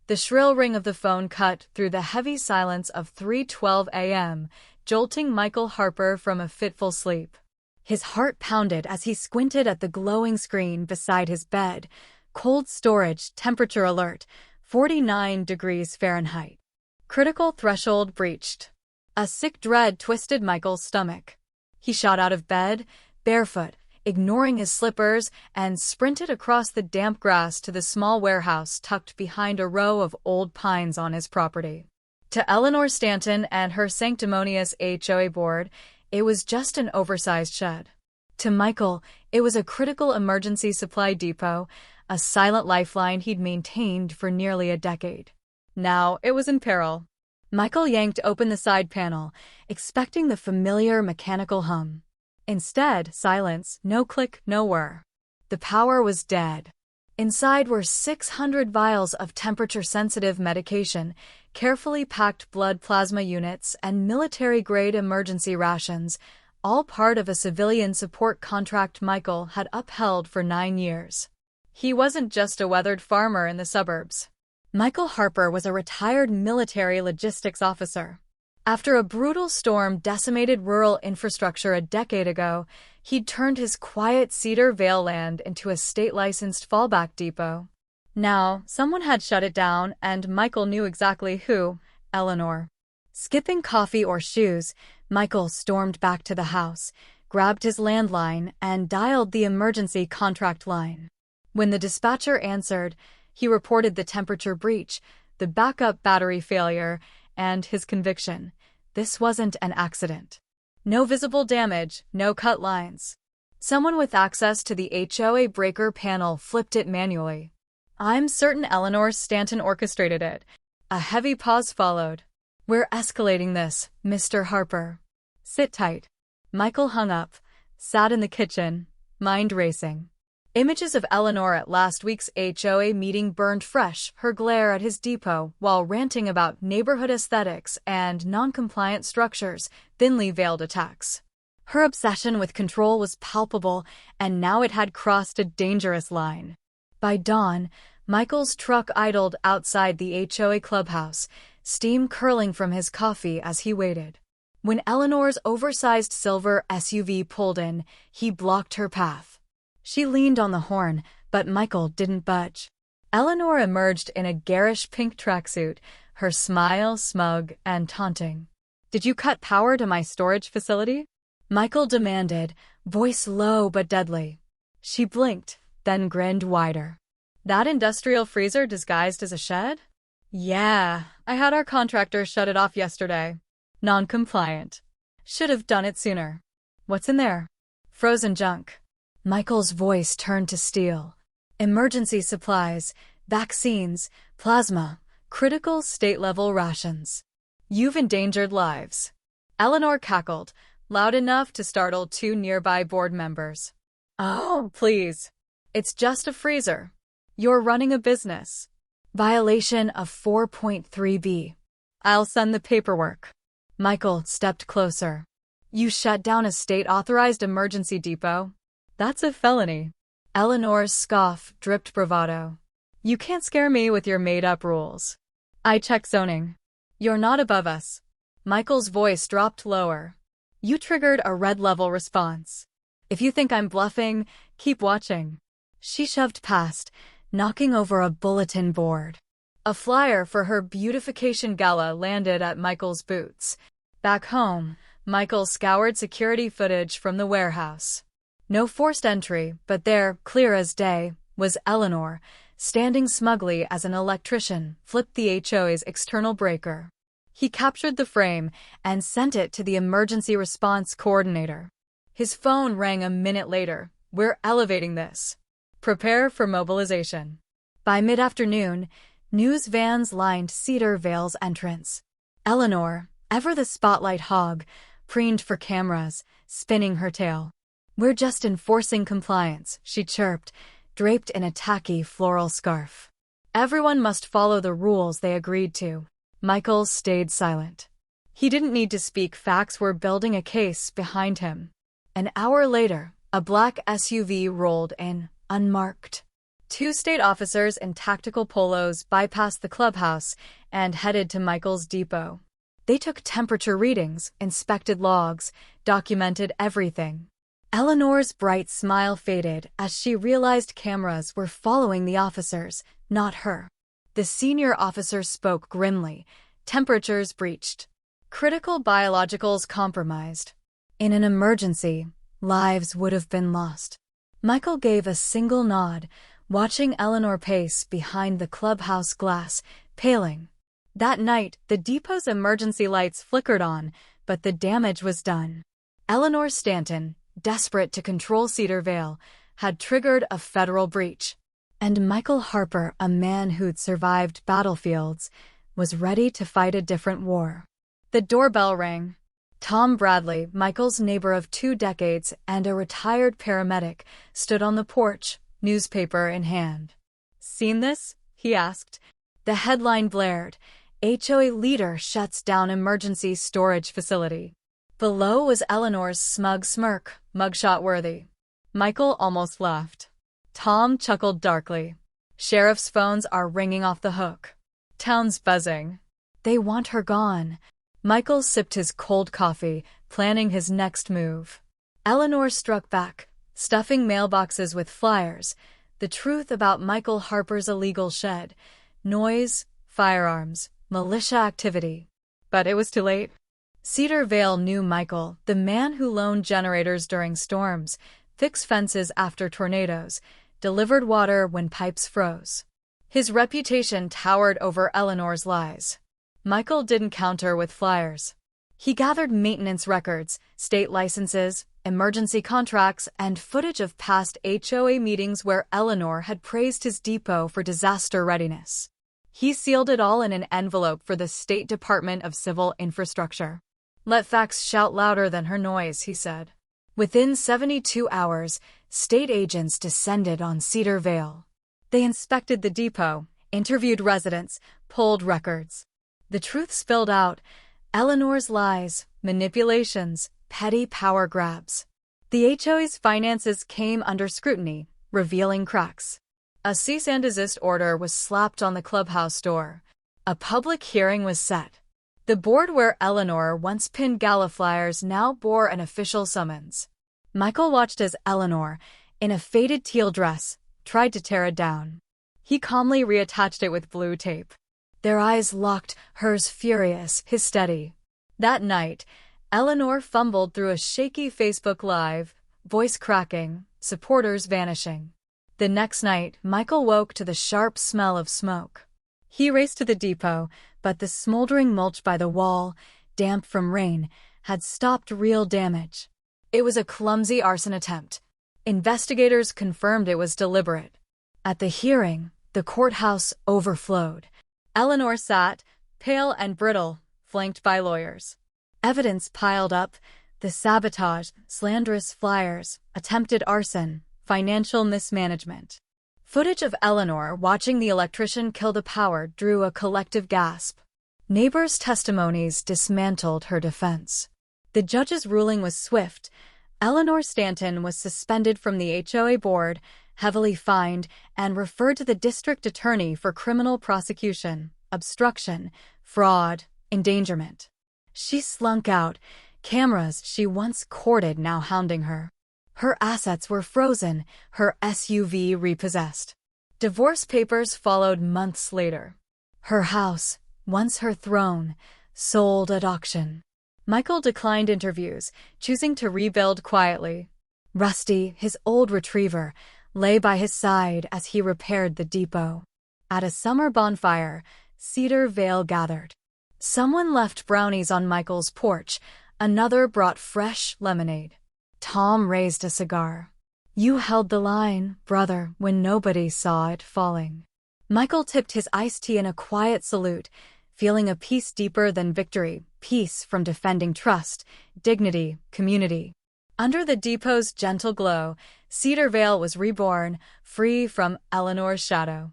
The shrill ring of the phone cut through the heavy silence of 3:12 a.m., jolting Michael Harper from a fitful sleep. His heart pounded as he squinted at the glowing screen beside his bed. Cold storage, temperature alert, 49 degrees Fahrenheit. Critical threshold breached. A sick dread twisted Michael's stomach. He shot out of bed, barefoot, ignoring his slippers, and sprinted across the damp grass to the small warehouse tucked behind a row of old pines on his property. To Eleanor Stanton and her sanctimonious HOA board, it was just an oversized shed. To Michael, it was a critical emergency supply depot, a silent lifeline he'd maintained for nearly a decade. Now it was in peril. Michael yanked open the side panel, expecting the familiar mechanical hum. Instead, silence, no click, no whir. The power was dead. Inside were 600 vials of temperature-sensitive medication, carefully packed blood plasma units, and military-grade emergency rations, all part of a civilian support contract Michael had upheld for 9 years. He wasn't just a weathered farmer in the suburbs. Michael Harper was a retired military logistics officer. After a brutal storm decimated rural infrastructure a decade ago, he'd turned his quiet Cedar Vale land into a state-licensed fallback depot. Now, someone had shut it down, and Michael knew exactly who: Eleanor. Skipping coffee or shoes, Michael stormed back to the house, grabbed his landline, and dialed the emergency contract line. When the dispatcher answered, he reported the temperature breach, the backup battery failure, and his conviction: this wasn't an accident. No visible damage, no cut lines. Someone with access to the HOA breaker panel flipped it manually. "I'm certain Eleanor Stanton orchestrated it." A heavy pause followed. "We're escalating this, Mr. Harper." "Sit tight." Michael hung up, sat in the kitchen, mind racing. Images of Eleanor at last week's HOA meeting burned fresh, her glare at his depot while ranting about neighborhood aesthetics and non-compliant structures, thinly veiled attacks. Her obsession with control was palpable, and now it had crossed a dangerous line. By dawn, Michael's truck idled outside the HOA clubhouse, steam curling from his coffee as he waited. When Eleanor's oversized silver SUV pulled in, he blocked her path. She leaned on the horn, but Michael didn't budge. Eleanor emerged in a garish pink tracksuit, her smile smug and taunting. "Did you cut power to my storage facility?" Michael demanded, voice low but deadly. She blinked, then grinned wider. "That industrial freezer disguised as a shed?" "Yeah, I had our contractor shut it off yesterday. Non-compliant. Should have done it sooner." "What's in there?" "Frozen junk." Michael's voice turned to steel. "Emergency supplies, vaccines, plasma, critical state-level rations. You've endangered lives." Eleanor cackled, loud enough to startle 2 nearby board members. "Oh, please. It's just a freezer. You're running a business." "Violation of 4.3b. I'll send the paperwork." Michael stepped closer. "You shut down a state-authorized emergency depot? That's a felony." Eleanor's scoff dripped bravado. "You can't scare me with your made-up rules. I check zoning. You're not above us." Michael's voice dropped lower. "You triggered a red-level response. If you think I'm bluffing, keep watching." She shoved past, knocking over a bulletin board. A flyer for her beautification gala landed at Michael's boots. Back home, Michael scoured security footage from the warehouse. No forced entry, but there, clear as day, was Eleanor, standing smugly as an electrician flipped the HOA's external breaker. He captured the frame and sent it to the emergency response coordinator. His phone rang a minute later. "We're elevating this. Prepare for mobilization." By mid-afternoon, news vans lined Cedar Vale's entrance. Eleanor, ever the spotlight hog, preened for cameras, spinning her tail. "We're just enforcing compliance," she chirped, draped in a tacky floral scarf. "Everyone must follow the rules they agreed to." Michael stayed silent. He didn't need to speak, facts were building a case behind him. An hour later, a black SUV rolled in, unmarked. Two state officers in tactical polos bypassed the clubhouse and headed to Michael's depot. They took temperature readings, inspected logs, documented everything. Eleanor's bright smile faded as she realized cameras were following the officers, not her. The senior officer spoke grimly. Temperatures breached. Critical biologicals compromised. In an emergency, lives would have been lost. Michael gave a single nod, watching Eleanor pace behind the clubhouse glass, paling. That night, the depot's emergency lights flickered on, but the damage was done. Eleanor Stanton, desperate to control Cedar Vale, had triggered a federal breach. And Michael Harper, a man who'd survived battlefields, was ready to fight a different war. The doorbell rang. Tom Bradley, Michael's neighbor of 2 decades and a retired paramedic, stood on the porch, newspaper in hand. "Seen this?" he asked. The headline blared, "HOA leader shuts down emergency storage facility." Below was Eleanor's smug smirk, mugshot-worthy. Michael almost laughed. Tom chuckled darkly. "Sheriff's phones are ringing off the hook. Town's buzzing. They want her gone." Michael sipped his cold coffee, planning his next move. Eleanor struck back, stuffing mailboxes with flyers, the truth about Michael Harper's illegal shed, noise, firearms, militia activity. But it was too late. Cedar Vale knew Michael, the man who loaned generators during storms, fixed fences after tornadoes, delivered water when pipes froze. His reputation towered over Eleanor's lies. Michael didn't counter with flyers. He gathered maintenance records, state licenses, emergency contracts, and footage of past HOA meetings where Eleanor had praised his depot for disaster readiness. He sealed it all in an envelope for the State Department of Civil Infrastructure. "Let facts shout louder than her noise," he said. Within 72 hours, state agents descended on Cedar Vale. They inspected the depot, interviewed residents, pulled records. The truth spilled out: Eleanor's lies, manipulations, petty power grabs. The HOA's finances came under scrutiny, revealing cracks. A cease and desist order was slapped on the clubhouse door. A public hearing was set. The board where Eleanor once pinned gala flyers now bore an official summons. Michael watched as Eleanor, in a faded teal dress, tried to tear it down. He calmly reattached it with blue tape. Their eyes locked, hers furious, his steady. That night, Eleanor fumbled through a shaky Facebook Live, voice cracking, supporters vanishing. The next night, Michael woke to the sharp smell of smoke. He raced to the depot, but the smoldering mulch by the wall, damp from rain, had stopped real damage. It was a clumsy arson attempt. Investigators confirmed it was deliberate. At the hearing, the courthouse overflowed. Eleanor sat, pale and brittle, flanked by lawyers. Evidence piled up: the sabotage, slanderous flyers, attempted arson, financial mismanagement. Footage of Eleanor watching the electrician kill the power drew a collective gasp. Neighbors' testimonies dismantled her defense. The judge's ruling was swift. Eleanor Stanton was suspended from the HOA board, heavily fined, and referred to the district attorney for criminal prosecution, obstruction, fraud, endangerment. She slunk out, cameras she once courted now hounding her. Her assets were frozen, her SUV repossessed. Divorce papers followed months later. Her house, once her throne, sold at auction. Michael declined interviews, choosing to rebuild quietly. Rusty, his old retriever, lay by his side as he repaired the depot. At a summer bonfire, Cedar Vale gathered. Someone left brownies on Michael's porch, another brought fresh lemonade. Tom raised a cigar. "You held the line, brother, when nobody saw it falling." Michael tipped his iced tea in a quiet salute, feeling a peace deeper than victory, peace from defending trust, dignity, community. Under the depot's gentle glow, Cedar Vale was reborn, free from Eleanor's shadow.